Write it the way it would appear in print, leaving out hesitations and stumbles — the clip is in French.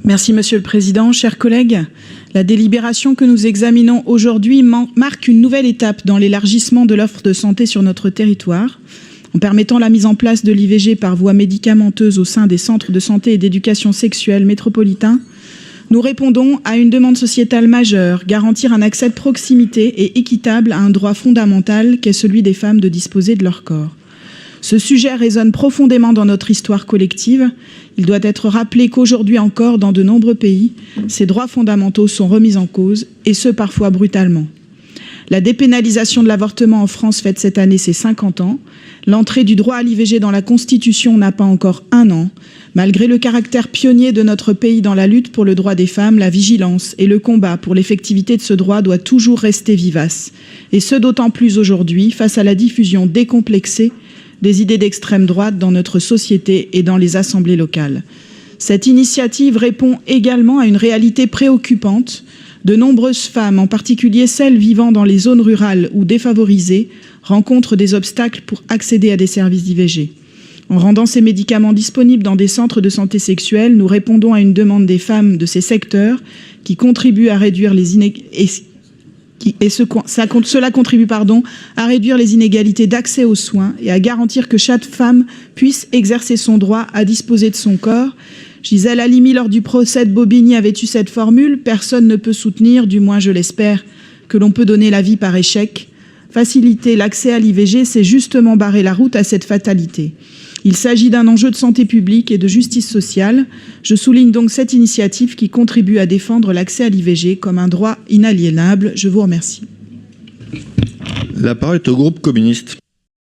Merci Monsieur le Président. Chers collègues, la délibération que nous examinons aujourd'hui marque une nouvelle étape dans l'élargissement de l'offre de santé sur notre territoire. En permettant la mise en place de l'IVG par voie médicamenteuse au sein des centres de santé et d'éducation sexuelle métropolitains, nous répondons à une demande sociétale majeure, garantir un accès de proximité et équitable à un droit fondamental qu'est celui des femmes de disposer de leur corps. Ce sujet résonne profondément dans notre histoire collective. Il doit être rappelé qu'aujourd'hui encore, dans de nombreux pays, ces droits fondamentaux sont remis en cause, et ce parfois brutalement. La dépénalisation de l'avortement en France fête cette année ses 50 ans. L'entrée du droit à l'IVG dans la Constitution n'a pas encore 1 an. Malgré le caractère pionnier de notre pays dans la lutte pour le droit des femmes, la vigilance et le combat pour l'effectivité de ce droit doit toujours rester vivace. Et ce d'autant plus aujourd'hui, face à la diffusion décomplexée des idées d'extrême droite dans notre société et dans les assemblées locales. Cette initiative répond également à une réalité préoccupante. De nombreuses femmes, en particulier celles vivant dans les zones rurales ou défavorisées, rencontrent des obstacles pour accéder à des services d'IVG. En rendant ces médicaments disponibles dans des centres de santé sexuelle, nous répondons à une demande des femmes de ces secteurs qui contribuent à réduire les cela contribue à réduire les inégalités d'accès aux soins et à garantir que chaque femme puisse exercer son droit à disposer de son corps. Gisèle Halimi, lors du procès de Bobigny, avait eu cette formule: personne ne peut soutenir, du moins je l'espère, que l'on peut donner la vie par échec. Faciliter l'accès à l'IVG, c'est justement barrer la route à cette fatalité. Il s'agit d'un enjeu de santé publique et de justice sociale. Je souligne donc cette initiative qui contribue à défendre l'accès à l'IVG comme un droit inaliénable. Je vous remercie. La parole est au groupe communiste.